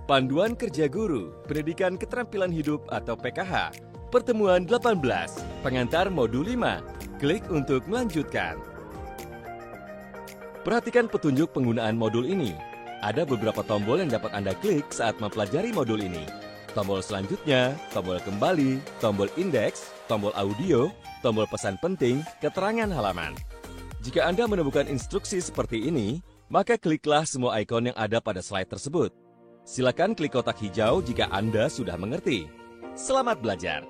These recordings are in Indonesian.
Panduan Kerja Guru, Pendidikan Keterampilan Hidup atau PKH. Pertemuan 18, pengantar modul 5. Klik untuk melanjutkan. Perhatikan petunjuk penggunaan modul ini. Ada beberapa tombol yang dapat Anda klik saat mempelajari modul ini. Tombol selanjutnya, tombol kembali, tombol indeks, tombol audio, tombol pesan penting, keterangan halaman. Jika Anda menemukan instruksi seperti ini, maka kliklah semua ikon yang ada pada slide tersebut. Silakan klik kotak hijau jika Anda sudah mengerti. Selamat belajar!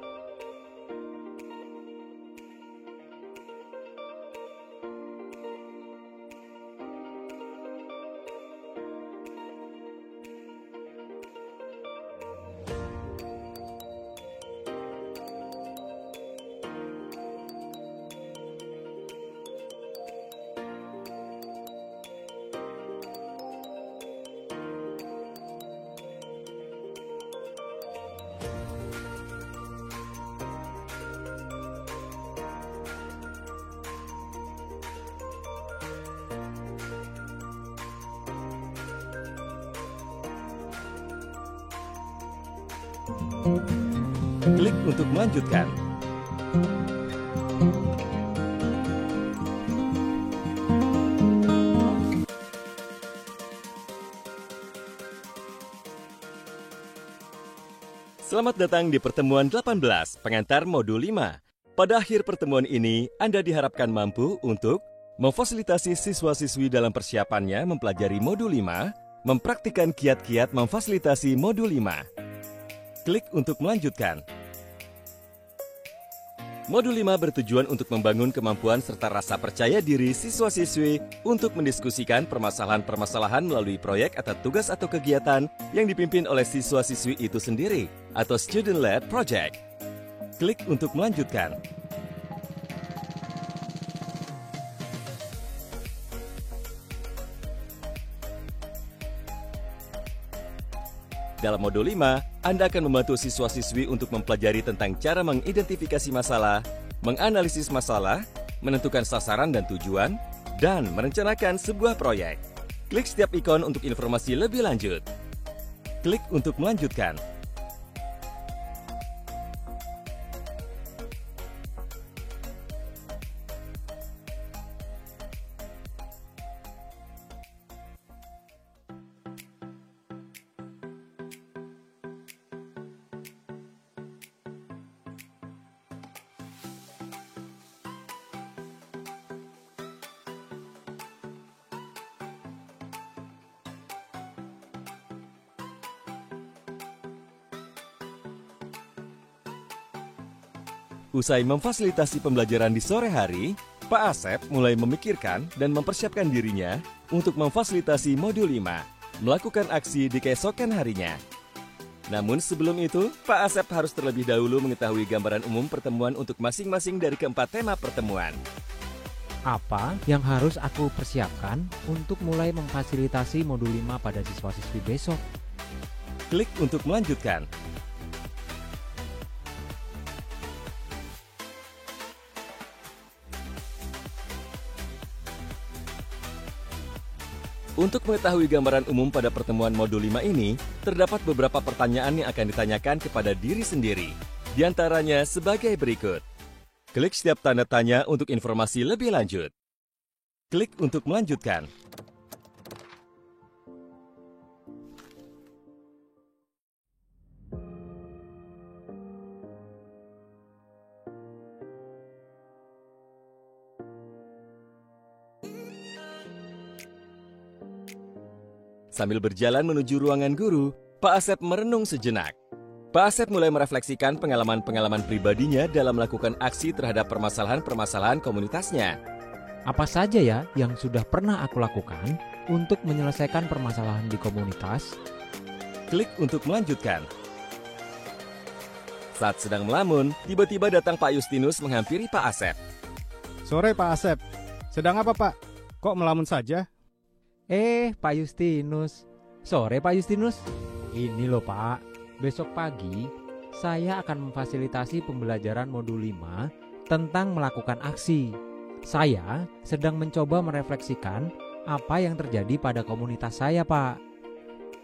Klik untuk melanjutkan. Selamat datang di pertemuan 18, pengantar modul 5. Pada akhir pertemuan ini, Anda diharapkan mampu untuk memfasilitasi siswa-siswi dalam persiapannya mempelajari modul 5, mempraktikkan kiat-kiat memfasilitasi modul 5. Klik untuk melanjutkan. Modul 5 bertujuan untuk membangun kemampuan serta rasa percaya diri siswa-siswi untuk mendiskusikan permasalahan-permasalahan melalui proyek atau tugas atau kegiatan yang dipimpin oleh siswa-siswi itu sendiri atau student-led project. Klik untuk melanjutkan. Dalam modul 5, Anda akan membantu siswa-siswi untuk mempelajari tentang cara mengidentifikasi masalah, menganalisis masalah, menentukan sasaran dan tujuan, dan merencanakan sebuah proyek. Klik setiap ikon untuk informasi lebih lanjut. Klik untuk melanjutkan. Usai memfasilitasi pembelajaran di sore hari, Pak Asep mulai memikirkan dan mempersiapkan dirinya untuk memfasilitasi modul 5, melakukan aksi di keesokan harinya. Namun sebelum itu, Pak Asep harus terlebih dahulu mengetahui gambaran umum pertemuan untuk masing-masing dari keempat tema pertemuan. Apa yang harus aku persiapkan untuk mulai memfasilitasi modul 5 pada siswa-siswi besok? Klik untuk melanjutkan. Untuk mengetahui gambaran umum pada pertemuan modul 5 ini, terdapat beberapa pertanyaan yang akan ditanyakan kepada diri sendiri. Di antaranya sebagai berikut. Klik setiap tanda tanya untuk informasi lebih lanjut. Klik untuk melanjutkan. Sambil berjalan menuju ruangan guru, Pak Asep merenung sejenak. Pak Asep mulai merefleksikan pengalaman-pengalaman pribadinya dalam melakukan aksi terhadap permasalahan-permasalahan komunitasnya. Apa saja ya yang sudah pernah aku lakukan untuk menyelesaikan permasalahan di komunitas? Klik untuk melanjutkan. Saat sedang melamun, tiba-tiba datang Pak Justinus menghampiri Pak Asep. Sore Pak Asep, sedang apa Pak? Kok melamun saja? Pak Justinus. Sore Pak Justinus. Ini loh Pak, besok pagi saya akan memfasilitasi pembelajaran modul 5 tentang melakukan aksi. Saya sedang mencoba merefleksikan apa yang terjadi pada komunitas saya Pak.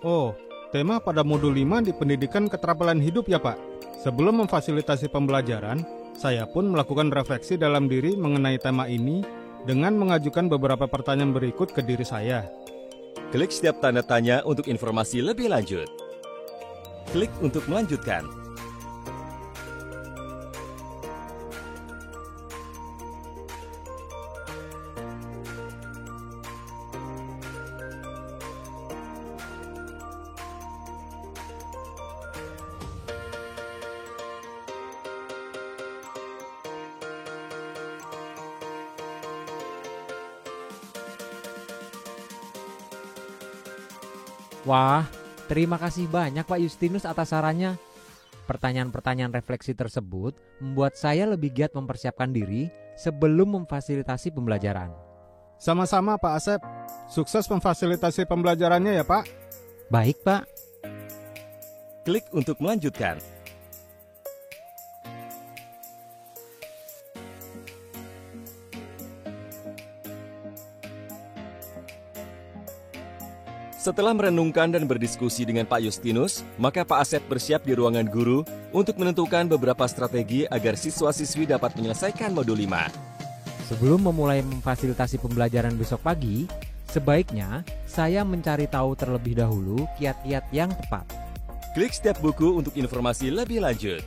Oh, tema pada modul 5 di pendidikan keterampilan hidup ya Pak. Sebelum memfasilitasi pembelajaran, saya pun melakukan refleksi dalam diri mengenai tema ini dengan mengajukan beberapa pertanyaan berikut ke diri saya. Klik setiap tanda tanya untuk informasi lebih lanjut. Klik untuk melanjutkan. Wah, terima kasih banyak Pak Justinus atas sarannya. Pertanyaan-pertanyaan refleksi tersebut membuat saya lebih giat mempersiapkan diri sebelum memfasilitasi pembelajaran. Sama-sama Pak Asep. Sukses memfasilitasi pembelajarannya ya Pak. Baik Pak. Klik untuk melanjutkan. Setelah merenungkan dan berdiskusi dengan Pak Justinus, maka Pak Asep bersiap di ruangan guru untuk menentukan beberapa strategi agar siswa-siswi dapat menyelesaikan modul 5. Sebelum memulai memfasilitasi pembelajaran besok pagi, sebaiknya saya mencari tahu terlebih dahulu kiat-kiat yang tepat. Klik setiap buku untuk informasi lebih lanjut.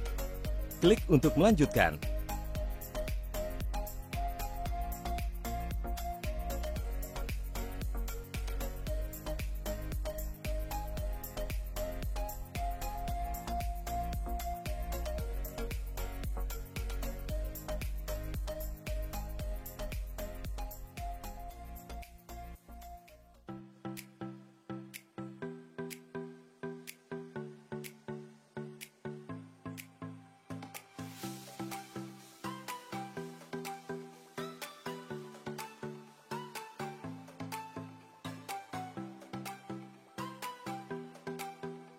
Klik untuk melanjutkan.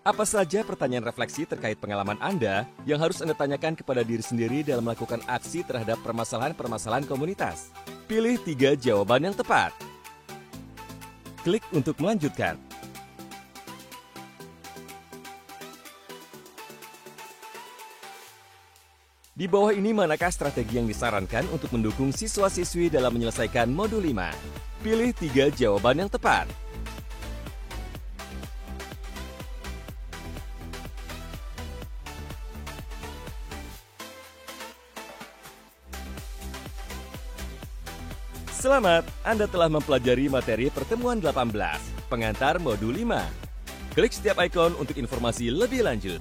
Apa saja pertanyaan refleksi terkait pengalaman Anda yang harus Anda tanyakan kepada diri sendiri dalam melakukan aksi terhadap permasalahan-permasalahan komunitas? Pilih 3 jawaban yang tepat. Klik untuk melanjutkan. Di bawah ini manakah strategi yang disarankan untuk mendukung siswa-siswi dalam menyelesaikan modul 5? Pilih 3 jawaban yang tepat. Selamat, Anda telah mempelajari materi pertemuan 18, pengantar modul 5. Klik setiap ikon untuk informasi lebih lanjut.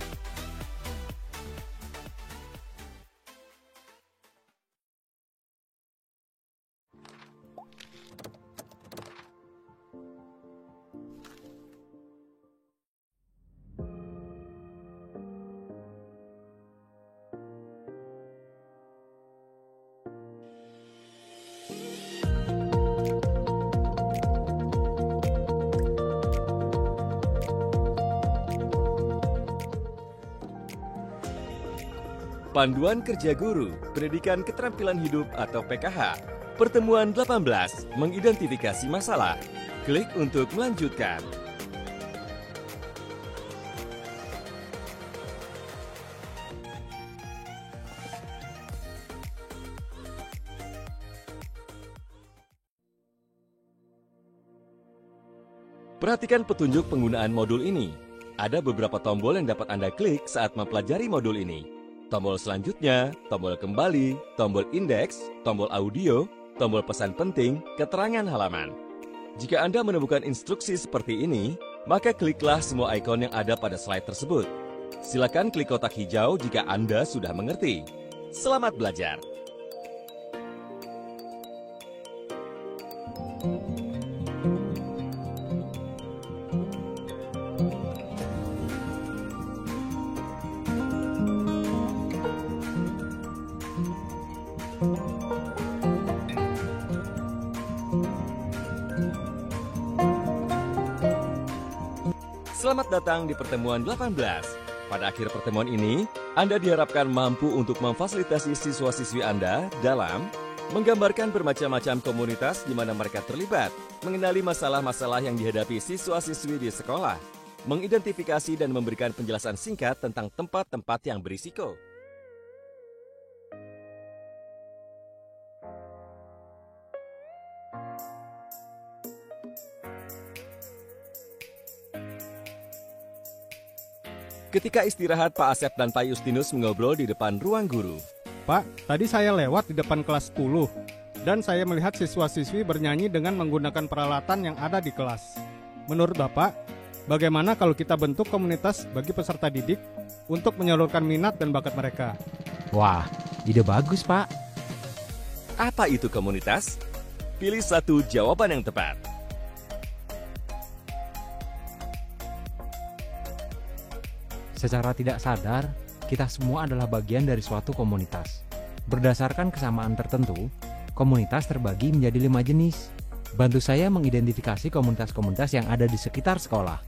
Panduan Kerja Guru, Pendidikan Keterampilan Hidup atau PKH. Pertemuan 18, mengidentifikasi masalah. Klik untuk melanjutkan. Perhatikan petunjuk penggunaan modul ini. Ada beberapa tombol yang dapat Anda klik saat mempelajari modul ini. Tombol selanjutnya, tombol kembali, tombol indeks, tombol audio, tombol pesan penting, keterangan halaman. Jika Anda menemukan instruksi seperti ini, maka kliklah semua ikon yang ada pada slide tersebut. Silakan klik kotak hijau jika Anda sudah mengerti. Selamat belajar! Selamat datang di pertemuan 18. Pada akhir pertemuan ini, Anda diharapkan mampu untuk memfasilitasi siswa-siswi Anda dalam menggambarkan bermacam-macam komunitas di mana mereka terlibat, mengenali masalah-masalah yang dihadapi siswa-siswi di sekolah, mengidentifikasi dan memberikan penjelasan singkat tentang tempat-tempat yang berisiko. Ketika istirahat, Pak Asep dan Pak Justinus mengobrol di depan ruang guru. Pak, tadi saya lewat di depan kelas 10 dan saya melihat siswa-siswi bernyanyi dengan menggunakan peralatan yang ada di kelas. Menurut Bapak, bagaimana kalau kita bentuk komunitas bagi peserta didik untuk menyalurkan minat dan bakat mereka? Wah, ide bagus, Pak. Apa itu komunitas? Pilih satu jawaban yang tepat. Secara tidak sadar, kita semua adalah bagian dari suatu komunitas. Berdasarkan kesamaan tertentu, komunitas terbagi menjadi 5 jenis. Bantu saya mengidentifikasi komunitas-komunitas yang ada di sekitar sekolah.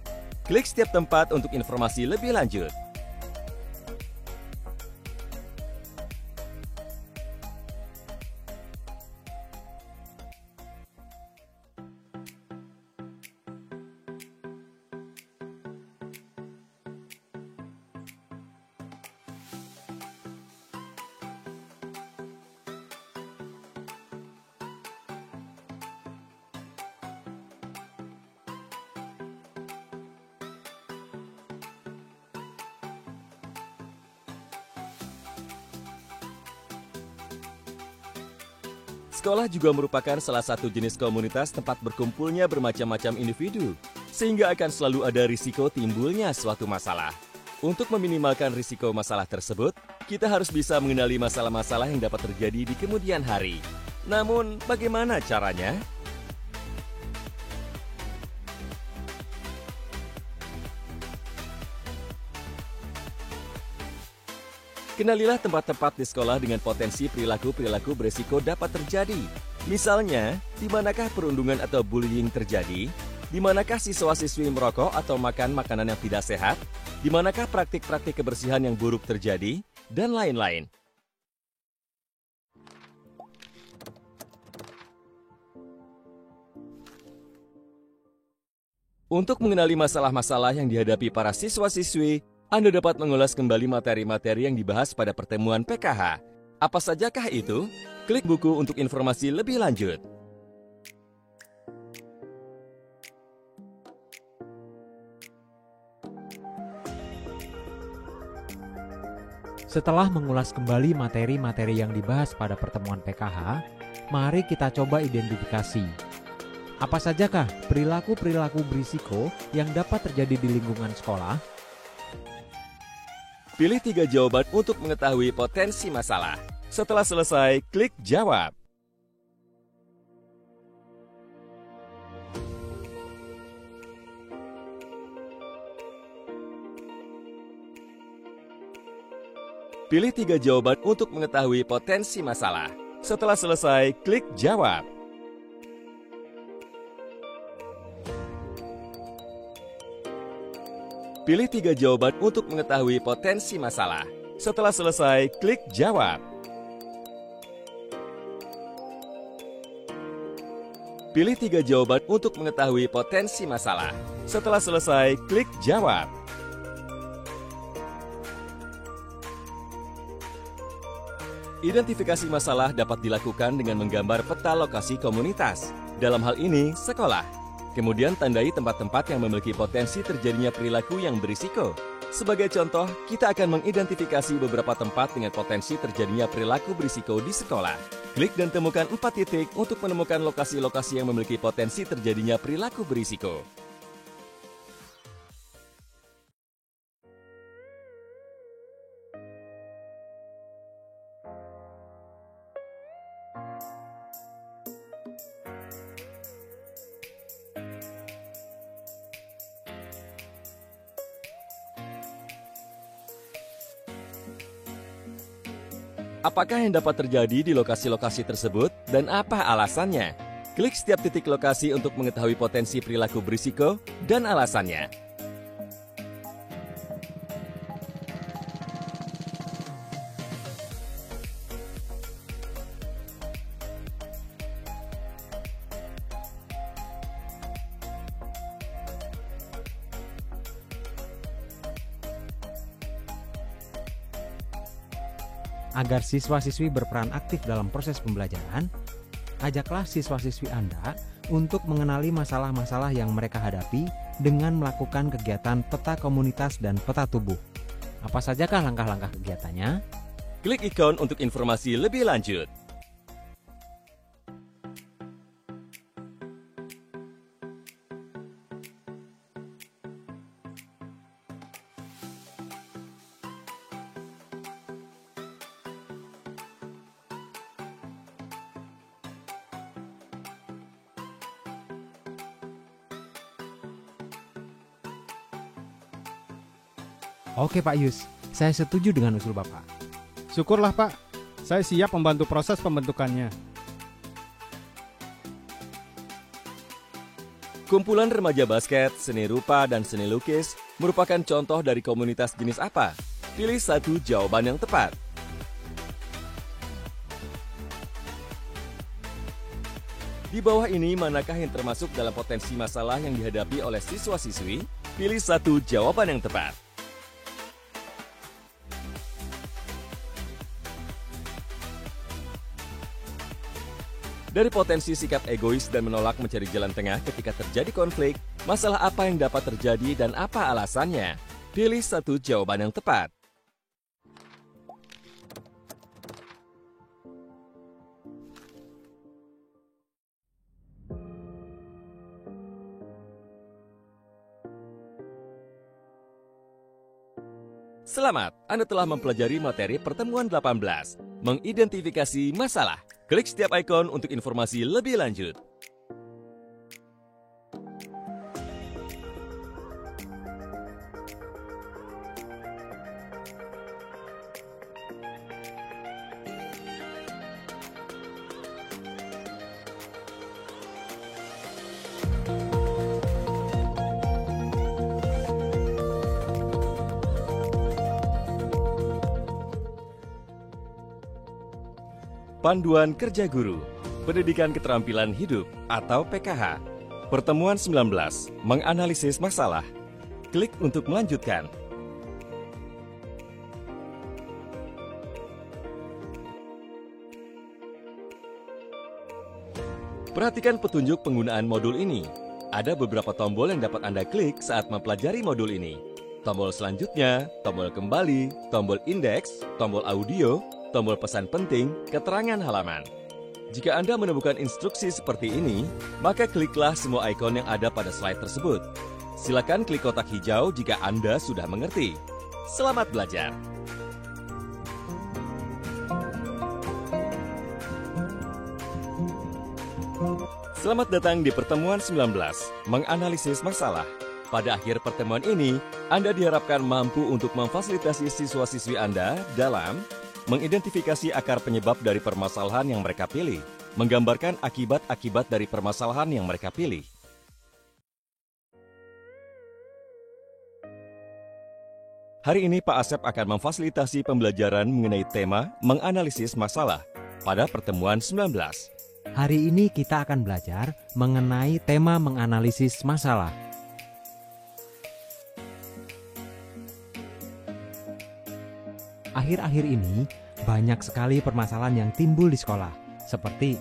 Klik setiap tempat untuk informasi lebih lanjut. Sekolah juga merupakan salah satu jenis komunitas tempat berkumpulnya bermacam-macam individu, sehingga akan selalu ada risiko timbulnya suatu masalah. Untuk meminimalkan risiko masalah tersebut, kita harus bisa mengenali masalah-masalah yang dapat terjadi di kemudian hari. Namun, bagaimana caranya? Kenalilah tempat-tempat di sekolah dengan potensi perilaku-perilaku berisiko dapat terjadi. Misalnya, di manakah perundungan atau bullying terjadi? Di manakah siswa-siswi merokok atau makan makanan yang tidak sehat? Di manakah praktik-praktik kebersihan yang buruk terjadi? Dan lain-lain. Untuk mengenali masalah-masalah yang dihadapi para siswa-siswi, Anda dapat mengulas kembali materi-materi yang dibahas pada pertemuan PKH. Apa sajakah itu? Klik buku untuk informasi lebih lanjut. Setelah mengulas kembali materi-materi yang dibahas pada pertemuan PKH, mari kita coba identifikasi. Apa sajakah perilaku-perilaku berisiko yang dapat terjadi di lingkungan sekolah? Pilih 3 jawaban untuk mengetahui potensi masalah. Setelah selesai, klik jawab. Pilih 3 jawaban untuk mengetahui potensi masalah. Setelah selesai, klik jawab. Pilih 3 jawaban untuk mengetahui potensi masalah. Setelah selesai, klik jawab. Pilih 3 jawaban untuk mengetahui potensi masalah. Setelah selesai, klik jawab. Identifikasi masalah dapat dilakukan dengan menggambar peta lokasi komunitas. Dalam hal ini, sekolah. Kemudian tandai tempat-tempat yang memiliki potensi terjadinya perilaku yang berisiko. Sebagai contoh, kita akan mengidentifikasi beberapa tempat dengan potensi terjadinya perilaku berisiko di sekolah. Klik dan temukan 4 titik untuk menemukan lokasi-lokasi yang memiliki potensi terjadinya perilaku berisiko. Apakah yang dapat terjadi di lokasi-lokasi tersebut dan apa alasannya? Klik setiap titik lokasi untuk mengetahui potensi perilaku berisiko dan alasannya. Agar siswa-siswi berperan aktif dalam proses pembelajaran, ajaklah siswa-siswi Anda untuk mengenali masalah-masalah yang mereka hadapi dengan melakukan kegiatan peta komunitas dan peta tubuh. Apa sajakah langkah-langkah kegiatannya? Klik ikon untuk informasi lebih lanjut. Oke Pak Yus, saya setuju dengan usul Bapak. Syukurlah Pak, saya siap membantu proses pembentukannya. Kumpulan remaja basket, seni rupa, dan seni lukis merupakan contoh dari komunitas jenis apa? Pilih satu jawaban yang tepat. Di bawah ini, manakah yang termasuk dalam potensi masalah yang dihadapi oleh siswa-siswi? Pilih satu jawaban yang tepat. Dari potensi sikap egois dan menolak mencari jalan tengah ketika terjadi konflik, masalah apa yang dapat terjadi dan apa alasannya? Pilih satu jawaban yang tepat. Selamat, Anda telah mempelajari materi pertemuan 18, mengidentifikasi masalah. Klik setiap ikon untuk informasi lebih lanjut. Panduan Kerja Guru, Pendidikan Keterampilan Hidup atau PKH. Pertemuan 19, menganalisis masalah. Klik untuk melanjutkan. Perhatikan petunjuk penggunaan modul ini. Ada beberapa tombol yang dapat Anda klik saat mempelajari modul ini. Tombol selanjutnya, tombol kembali, tombol indeks, tombol audio, tombol pesan penting, keterangan halaman. Jika Anda menemukan instruksi seperti ini, maka kliklah semua ikon yang ada pada slide tersebut. Silakan klik kotak hijau jika Anda sudah mengerti. Selamat belajar! Selamat datang di pertemuan 19, menganalisis masalah. Pada akhir pertemuan ini, Anda diharapkan mampu untuk memfasilitasi siswa-siswi Anda dalam mengidentifikasi akar penyebab dari permasalahan yang mereka pilih, menggambarkan akibat-akibat dari permasalahan yang mereka pilih. Hari ini Pak Asep akan memfasilitasi pembelajaran mengenai tema menganalisis masalah pada pertemuan 19. Hari ini kita akan belajar mengenai tema menganalisis masalah. Akhir-akhir ini, banyak sekali permasalahan yang timbul di sekolah, seperti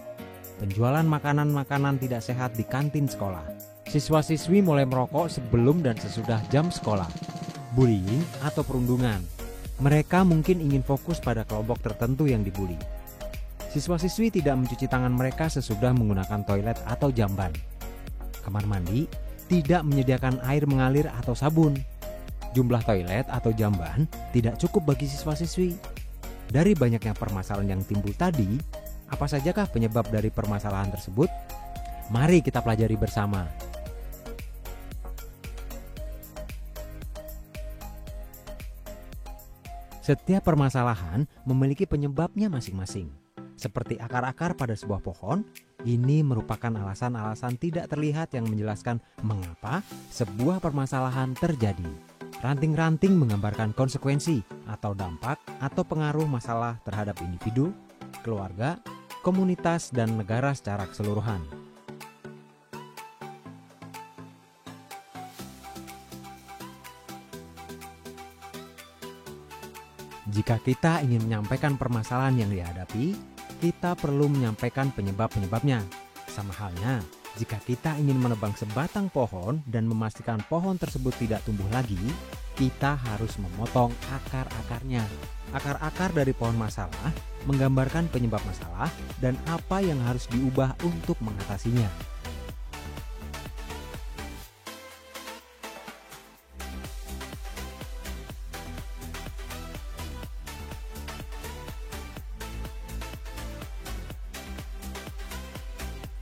penjualan makanan-makanan tidak sehat di kantin sekolah. Siswa-siswi mulai merokok sebelum dan sesudah jam sekolah. Bullying atau perundungan. Mereka mungkin ingin fokus pada kelompok tertentu yang dibully. Siswa-siswi tidak mencuci tangan mereka sesudah menggunakan toilet atau jamban. Kamar mandi tidak menyediakan air mengalir atau sabun. Jumlah toilet atau jamban tidak cukup bagi siswa-siswi. Dari banyaknya permasalahan yang timbul tadi, apa sajakah penyebab dari permasalahan tersebut? Mari kita pelajari bersama. Setiap permasalahan memiliki penyebabnya masing-masing. Seperti akar-akar pada sebuah pohon, ini merupakan alasan-alasan tidak terlihat yang menjelaskan mengapa sebuah permasalahan terjadi. Ranting-ranting menggambarkan konsekuensi atau dampak atau pengaruh masalah terhadap individu, keluarga, komunitas, dan negara secara keseluruhan. Jika kita ingin menyampaikan permasalahan yang dihadapi, kita perlu menyampaikan penyebab-penyebabnya. Sama halnya, jika kita ingin menebang sebatang pohon dan memastikan pohon tersebut tidak tumbuh lagi, kita harus memotong akar-akarnya. Akar-akar dari pohon masalah menggambarkan penyebab masalah dan apa yang harus diubah untuk mengatasinya.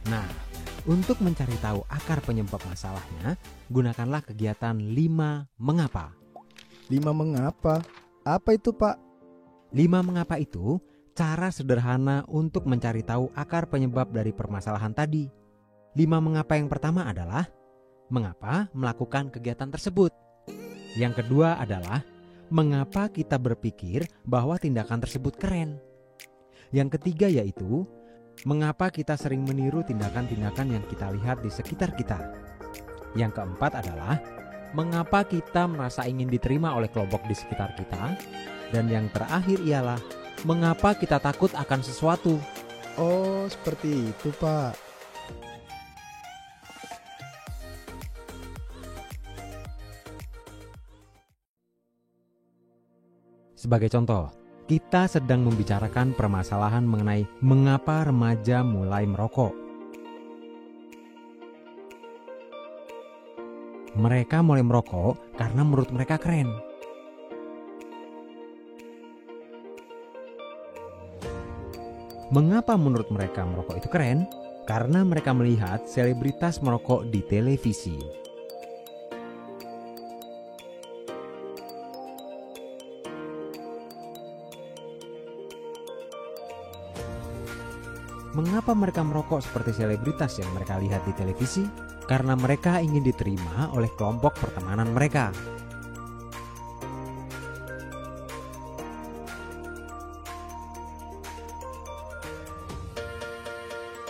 Nah, untuk mencari tahu akar penyebab masalahnya, gunakanlah kegiatan 5 mengapa. 5 mengapa? Apa itu, Pak? 5 mengapa itu cara sederhana untuk mencari tahu akar penyebab dari permasalahan tadi. 5 mengapa yang pertama adalah mengapa melakukan kegiatan tersebut. Yang kedua adalah mengapa kita berpikir bahwa tindakan tersebut keren. Yang ketiga yaitu mengapa kita sering meniru tindakan-tindakan yang kita lihat di sekitar kita. Yang keempat adalah mengapa kita merasa ingin diterima oleh kelompok di sekitar kita. Dan yang terakhir ialah mengapa kita takut akan sesuatu. Oh, seperti itu, Pak. Sebagai contoh, kita sedang membicarakan permasalahan mengenai mengapa remaja mulai merokok. Mereka mulai merokok karena menurut mereka keren. Mengapa menurut mereka merokok itu keren? Karena mereka melihat selebritas merokok di televisi. Mengapa mereka merokok seperti selebritas yang mereka lihat di televisi? Karena mereka ingin diterima oleh kelompok pertemanan mereka.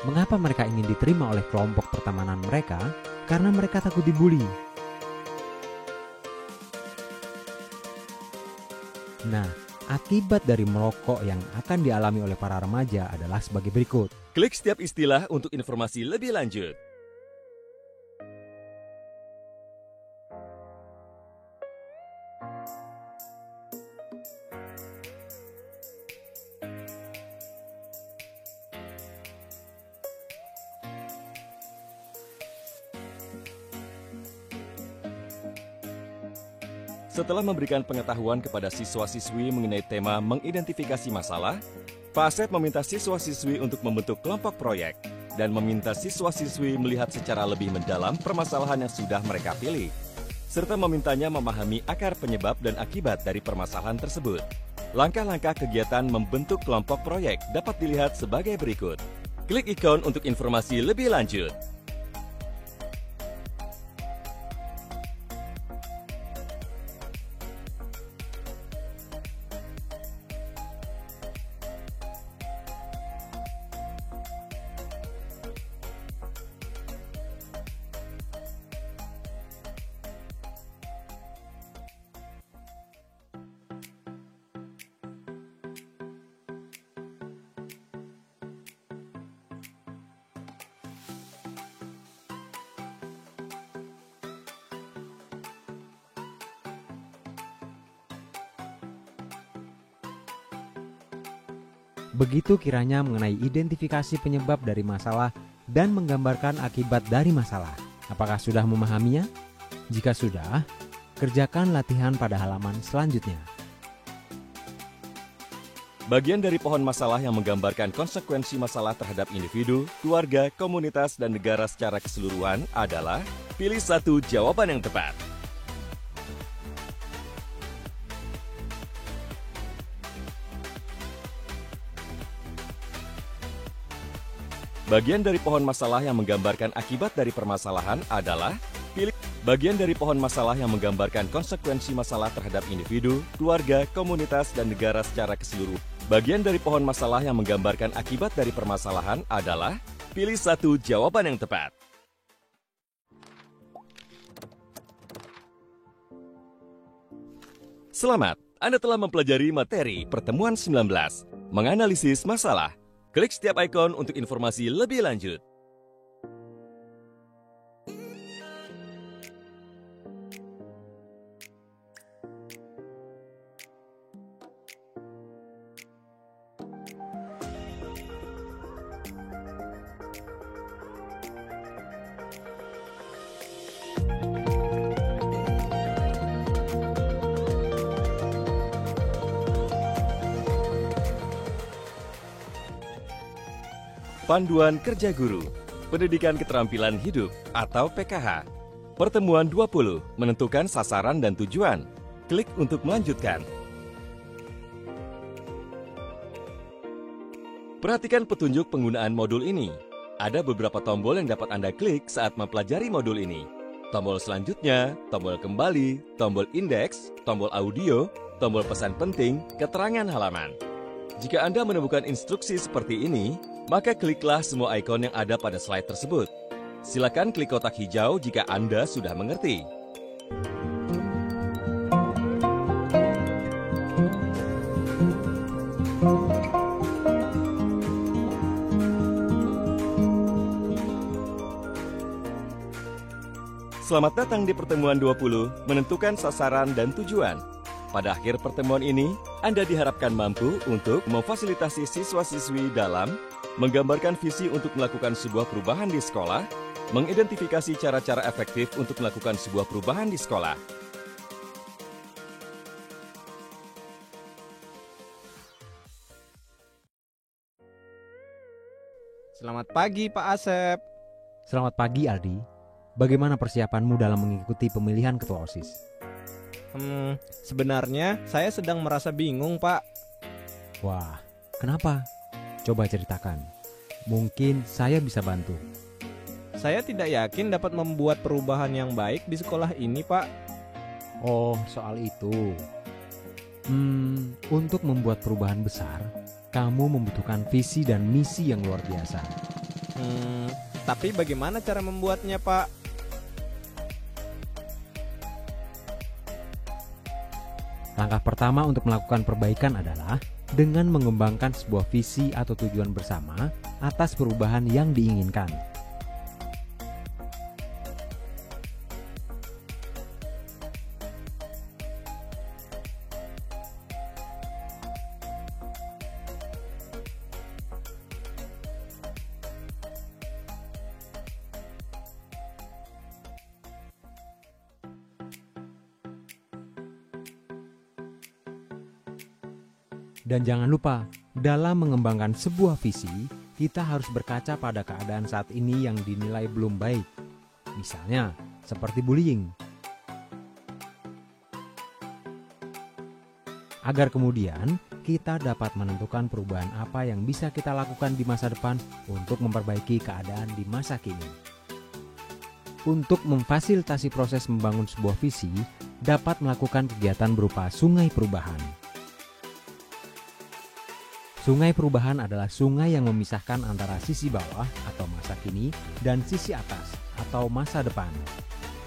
Mengapa mereka ingin diterima oleh kelompok pertemanan mereka? Karena mereka takut dibully. Nah, akibat dari merokok yang akan dialami oleh para remaja adalah sebagai berikut. Klik setiap istilah untuk informasi lebih lanjut. Setelah memberikan pengetahuan kepada siswa-siswi mengenai tema mengidentifikasi masalah, Pak Asep meminta siswa-siswi untuk membentuk kelompok proyek dan meminta siswa-siswi melihat secara lebih mendalam permasalahan yang sudah mereka pilih, serta memintanya memahami akar penyebab dan akibat dari permasalahan tersebut. Langkah-langkah kegiatan membentuk kelompok proyek dapat dilihat sebagai berikut. Klik ikon untuk informasi lebih lanjut. Begitu kiranya mengenai identifikasi penyebab dari masalah dan menggambarkan akibat dari masalah. Apakah sudah memahaminya? Jika sudah, kerjakan latihan pada halaman selanjutnya. Bagian dari pohon masalah yang menggambarkan konsekuensi masalah terhadap individu, keluarga, komunitas, dan negara secara keseluruhan adalah pilih satu jawaban yang tepat. Bagian dari pohon masalah yang menggambarkan akibat dari permasalahan adalah pilih. Bagian dari pohon masalah yang menggambarkan konsekuensi masalah terhadap individu, keluarga, komunitas, dan negara secara keseluruhan. Bagian dari pohon masalah yang menggambarkan akibat dari permasalahan adalah pilih satu jawaban yang tepat. Selamat, Anda telah mempelajari materi pertemuan 19, menganalisis masalah. Klik setiap ikon untuk informasi lebih lanjut. Panduan Kerja Guru, Pendidikan Keterampilan Hidup atau PKH. Pertemuan 20, menentukan sasaran dan tujuan. Klik untuk melanjutkan. Perhatikan petunjuk penggunaan modul ini. Ada beberapa tombol yang dapat Anda klik saat mempelajari modul ini. Tombol selanjutnya, tombol kembali, tombol indeks, tombol audio, tombol pesan penting, keterangan halaman. Jika Anda menemukan instruksi seperti ini, maka kliklah semua ikon yang ada pada slide tersebut. Silakan klik kotak hijau jika Anda sudah mengerti. Selamat datang di pertemuan 20, menentukan sasaran dan tujuan. Pada akhir pertemuan ini, Anda diharapkan mampu untuk memfasilitasi siswa-siswi dalam menggambarkan visi untuk melakukan sebuah perubahan di sekolah, mengidentifikasi cara-cara efektif untuk melakukan sebuah perubahan di sekolah. Selamat pagi Pak Asep. Selamat pagi Aldi. Bagaimana persiapanmu dalam mengikuti pemilihan ketua OSIS? Sebenarnya saya sedang merasa bingung Pak. Wah, kenapa? Coba ceritakan. Mungkin saya bisa bantu. Saya tidak yakin dapat membuat perubahan yang baik di sekolah ini Pak. Oh, soal itu. Untuk membuat perubahan besar, kamu membutuhkan visi dan misi yang luar biasa. Tapi bagaimana cara membuatnya Pak? Langkah pertama untuk melakukan perbaikan adalah dengan mengembangkan sebuah visi atau tujuan bersama atas perubahan yang diinginkan. Dan jangan lupa, dalam mengembangkan sebuah visi, kita harus berkaca pada keadaan saat ini yang dinilai belum baik. Misalnya, seperti bullying. Agar kemudian, kita dapat menentukan perubahan apa yang bisa kita lakukan di masa depan untuk memperbaiki keadaan di masa kini. Untuk memfasilitasi proses membangun sebuah visi, dapat melakukan kegiatan berupa sungai perubahan. Sungai perubahan adalah sungai yang memisahkan antara sisi bawah atau masa kini dan sisi atas atau masa depan.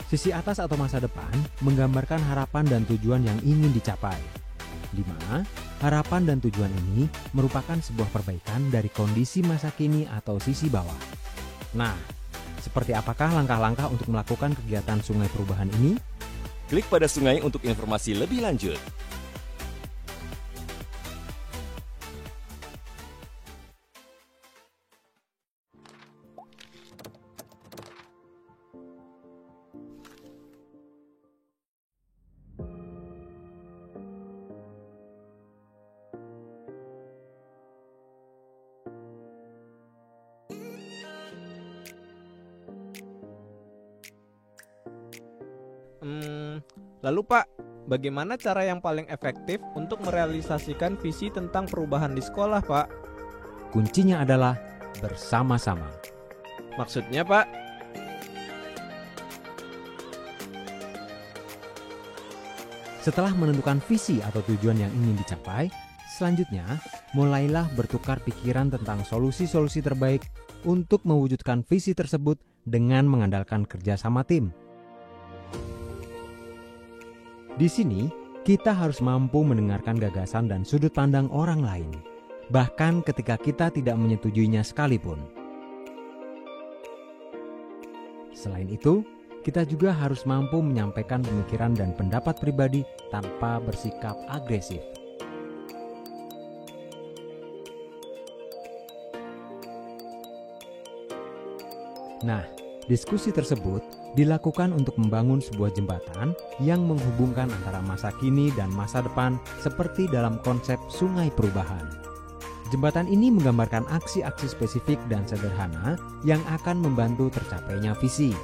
Sisi atas atau masa depan menggambarkan harapan dan tujuan yang ingin dicapai, di mana harapan dan tujuan ini merupakan sebuah perbaikan dari kondisi masa kini atau sisi bawah. Nah, seperti apakah langkah-langkah untuk melakukan kegiatan sungai perubahan ini? Klik pada sungai untuk informasi lebih lanjut. Lalu Pak, bagaimana cara yang paling efektif untuk merealisasikan visi tentang perubahan di sekolah Pak? Kuncinya adalah bersama-sama. Maksudnya Pak? Setelah menentukan visi atau tujuan yang ingin dicapai, selanjutnya mulailah bertukar pikiran tentang solusi-solusi terbaik untuk mewujudkan visi tersebut dengan mengandalkan kerjasama tim. Di sini, kita harus mampu mendengarkan gagasan dan sudut pandang orang lain, bahkan ketika kita tidak menyetujuinya sekalipun. Selain itu, kita juga harus mampu menyampaikan pemikiran dan pendapat pribadi tanpa bersikap agresif. Nah, diskusi tersebut dilakukan untuk membangun sebuah jembatan yang menghubungkan antara masa kini dan masa depan seperti dalam konsep sungai perubahan. Jembatan ini menggambarkan aksi-aksi spesifik dan sederhana yang akan membantu tercapainya visi.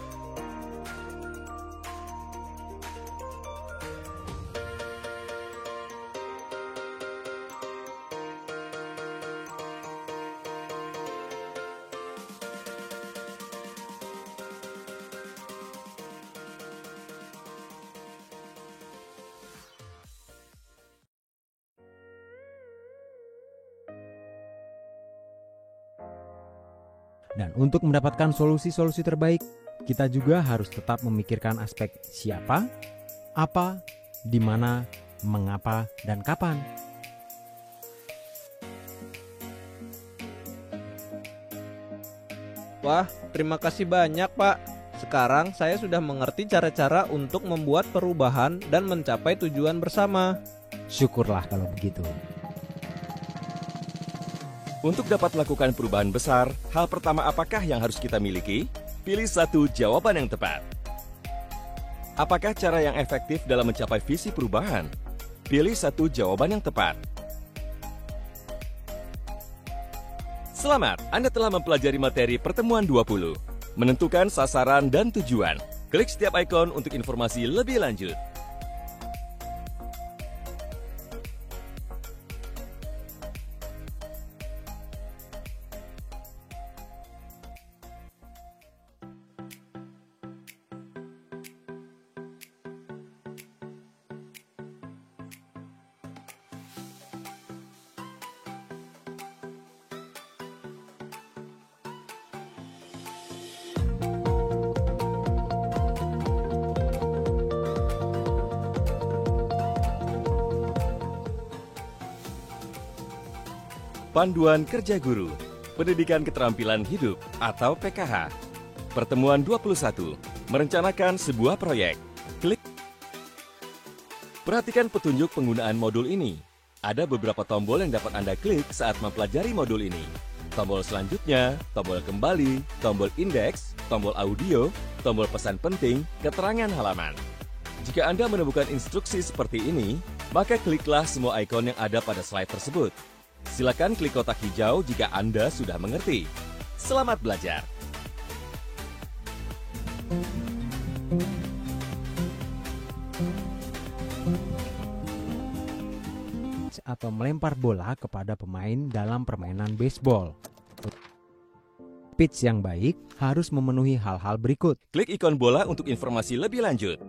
Dan untuk mendapatkan solusi-solusi terbaik, kita juga harus tetap memikirkan aspek siapa, apa, di mana, mengapa, dan kapan. Wah, terima kasih banyak, Pak. Sekarang saya sudah mengerti cara-cara untuk membuat perubahan dan mencapai tujuan bersama. Syukurlah kalau begitu. Untuk dapat melakukan perubahan besar, hal pertama apakah yang harus kita miliki? Pilih satu jawaban yang tepat. Apakah cara yang efektif dalam mencapai visi perubahan? Pilih satu jawaban yang tepat. Selamat, Anda telah mempelajari materi pertemuan 20. Menentukan sasaran dan tujuan. Klik setiap ikon untuk informasi lebih lanjut. Panduan Kerja Guru, Pendidikan Keterampilan Hidup atau PKH. Pertemuan 21, merencanakan sebuah proyek. Klik. Perhatikan petunjuk penggunaan modul ini. Ada beberapa tombol yang dapat Anda klik saat mempelajari modul ini. Tombol selanjutnya, tombol kembali, tombol indeks, tombol audio, tombol pesan penting, keterangan halaman. Jika Anda menemukan instruksi seperti ini, maka kliklah semua ikon yang ada pada slide tersebut. Silakan klik kotak hijau jika Anda sudah mengerti. Selamat belajar. Atau melempar bola kepada pemain dalam permainan baseball. Pitch yang baik harus memenuhi hal-hal berikut. Klik ikon bola untuk informasi lebih lanjut.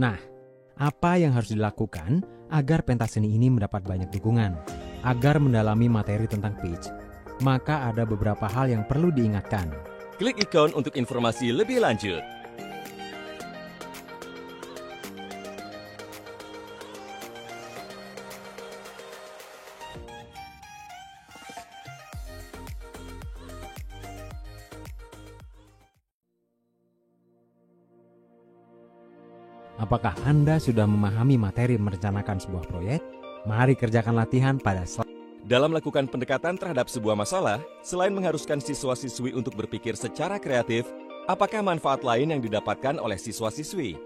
Nah, apa yang harus dilakukan agar pentas seni ini mendapat banyak dukungan? Agar mendalami materi tentang pitch, maka ada beberapa hal yang perlu diingatkan. Klik ikon untuk informasi lebih lanjut. Apakah Anda sudah memahami materi merencanakan sebuah proyek? Mari kerjakan latihan pada slide. Dalam melakukan pendekatan terhadap sebuah masalah, selain mengharuskan siswa-siswi untuk berpikir secara kreatif, apakah manfaat lain yang didapatkan oleh siswa-siswi?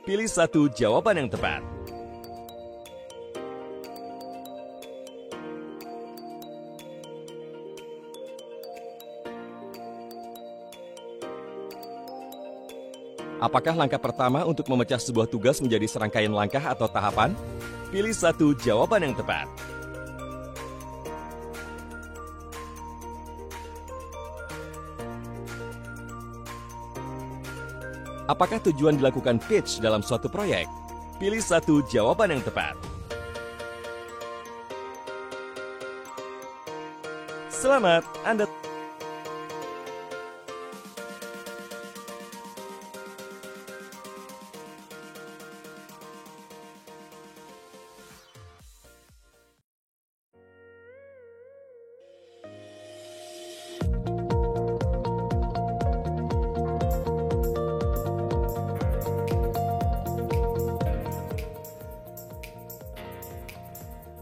Pilih satu jawaban yang tepat. Apakah langkah pertama untuk memecah sebuah tugas menjadi serangkaian langkah atau tahapan? Pilih satu jawaban yang tepat. Apakah tujuan dilakukan pitch dalam suatu proyek? Pilih satu jawaban yang tepat. Selamat, Anda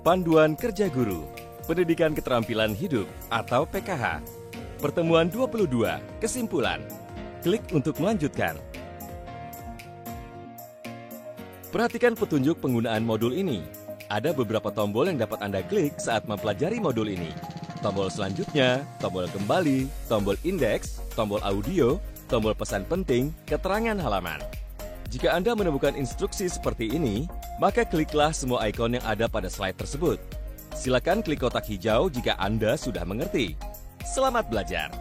Panduan Kerja Guru, Pendidikan Keterampilan Hidup atau PKH. Pertemuan 22, kesimpulan. Klik untuk melanjutkan. Perhatikan petunjuk penggunaan modul ini. Ada beberapa tombol yang dapat Anda klik saat mempelajari modul ini. Tombol selanjutnya, tombol kembali, tombol indeks, tombol audio, tombol pesan penting, keterangan halaman. Jika Anda menemukan instruksi seperti ini, maka kliklah semua ikon yang ada pada slide tersebut. Silakan klik kotak hijau jika Anda sudah mengerti. Selamat belajar!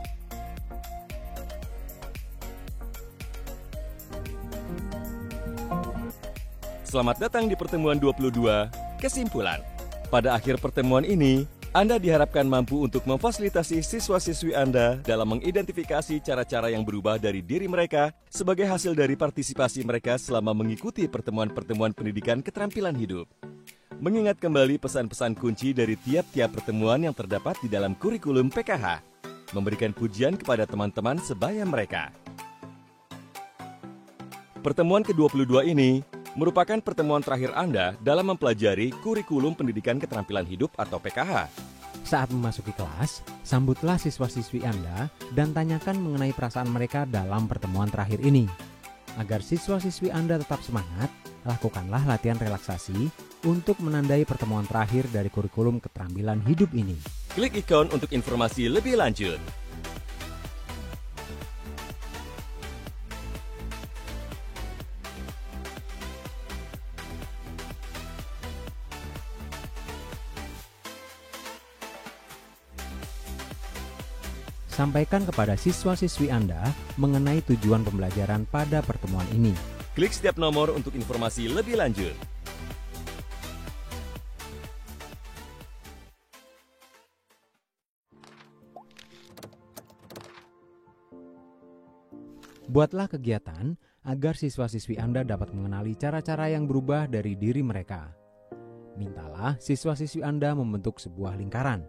Selamat datang di pertemuan 22, kesimpulan. Pada akhir pertemuan ini, Anda diharapkan mampu untuk memfasilitasi siswa-siswi Anda dalam mengidentifikasi cara-cara yang berubah dari diri mereka sebagai hasil dari partisipasi mereka selama mengikuti pertemuan-pertemuan pendidikan keterampilan hidup. Mengingat kembali pesan-pesan kunci dari tiap-tiap pertemuan yang terdapat di dalam kurikulum PKH. Memberikan pujian kepada teman-teman sebaya mereka. Pertemuan ke-22 ini merupakan pertemuan terakhir Anda dalam mempelajari kurikulum pendidikan keterampilan hidup atau PKH. Saat memasuki kelas, sambutlah siswa-siswi Anda dan tanyakan mengenai perasaan mereka dalam pertemuan terakhir ini. Agar siswa-siswi Anda tetap semangat, lakukanlah latihan relaksasi untuk menandai pertemuan terakhir dari kurikulum keterampilan hidup ini. Klik ikon untuk informasi lebih lanjut. Sampaikan kepada siswa-siswi Anda mengenai tujuan pembelajaran pada pertemuan ini. Klik setiap nomor untuk informasi lebih lanjut. Buatlah kegiatan agar siswa-siswi Anda dapat mengenali cara-cara yang berubah dari diri mereka. Mintalah siswa-siswi Anda membentuk sebuah lingkaran.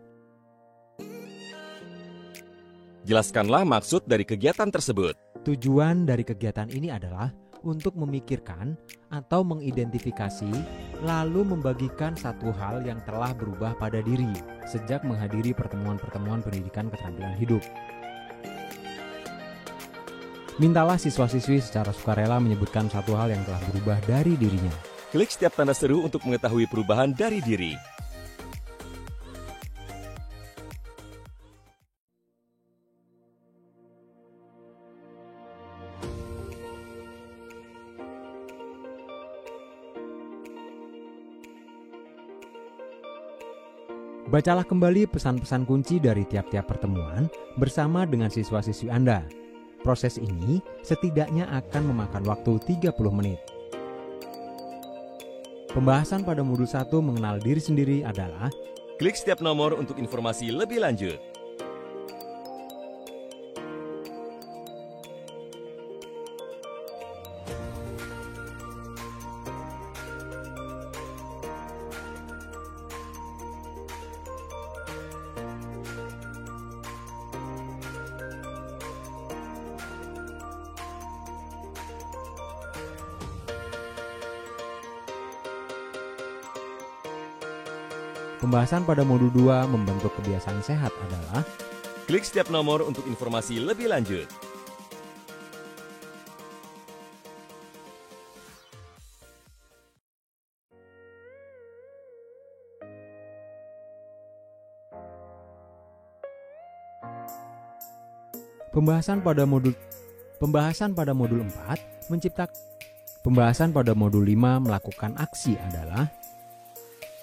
Jelaskanlah maksud dari kegiatan tersebut. Tujuan dari kegiatan ini adalah untuk memikirkan atau mengidentifikasi lalu membagikan satu hal yang telah berubah pada diri sejak menghadiri pertemuan-pertemuan pendidikan keterampilan hidup. Mintalah siswa-siswi secara sukarela menyebutkan satu hal yang telah berubah dari dirinya. Klik setiap tanda seru untuk mengetahui perubahan dari diri. Bacalah kembali pesan-pesan kunci dari tiap-tiap pertemuan bersama dengan siswa-siswi Anda. Proses ini setidaknya akan memakan waktu 30 menit. Pembahasan pada modul 1 mengenal diri sendiri adalah klik setiap nomor untuk informasi lebih lanjut. Pembahasan pada modul 2 membentuk kebiasaan sehat adalah klik setiap nomor untuk informasi lebih lanjut. Pembahasan pada modul 4 menciptakan. Pembahasan pada modul 5 melakukan aksi adalah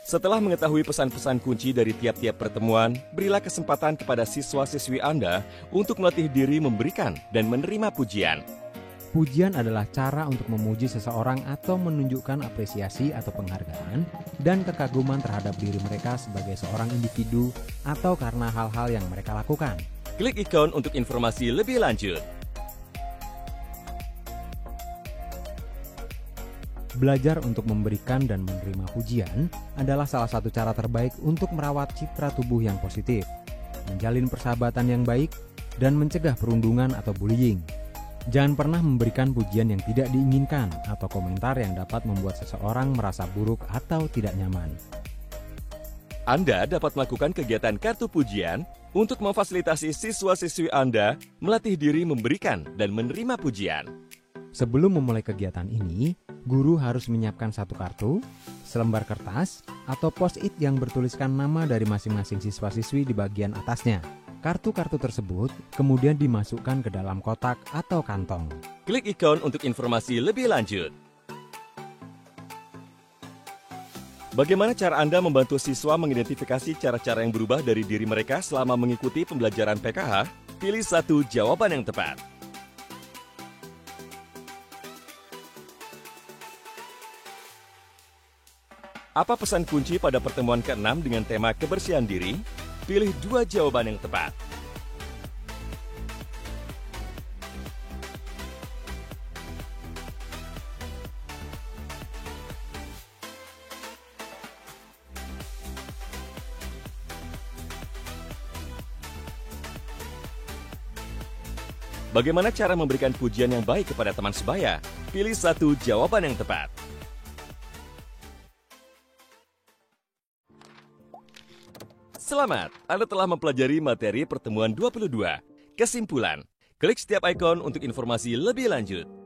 setelah mengetahui pesan-pesan kunci dari tiap-tiap pertemuan, berilah kesempatan kepada siswa-siswi Anda untuk melatih diri memberikan dan menerima pujian. Pujian adalah cara untuk memuji seseorang atau menunjukkan apresiasi atau penghargaan dan kekaguman terhadap diri mereka sebagai seorang individu atau karena hal-hal yang mereka lakukan. Klik ikon untuk informasi lebih lanjut. Belajar untuk memberikan dan menerima pujian adalah salah satu cara terbaik untuk merawat citra tubuh yang positif, menjalin persahabatan yang baik, dan mencegah perundungan atau bullying. Jangan pernah memberikan pujian yang tidak diinginkan atau komentar yang dapat membuat seseorang merasa buruk atau tidak nyaman. Anda dapat melakukan kegiatan kartu pujian untuk memfasilitasi siswa-siswi Anda melatih diri memberikan dan menerima pujian. Sebelum memulai kegiatan ini, guru harus menyiapkan satu kartu, selembar kertas, atau post-it yang bertuliskan nama dari masing-masing siswa-siswi di bagian atasnya. Kartu-kartu tersebut kemudian dimasukkan ke dalam kotak atau kantong. Klik ikon untuk informasi lebih lanjut. Bagaimana cara Anda membantu siswa mengidentifikasi cara-cara yang berubah dari diri mereka selama mengikuti pembelajaran PKH? Pilih satu jawaban yang tepat. Apa pesan kunci pada pertemuan ke-6 dengan tema kebersihan diri? Pilih dua jawaban yang tepat. Bagaimana cara memberikan pujian yang baik kepada teman sebaya? Pilih satu jawaban yang tepat. Selamat, Anda telah mempelajari materi pertemuan 22. Kesimpulan, klik setiap ikon untuk informasi lebih lanjut.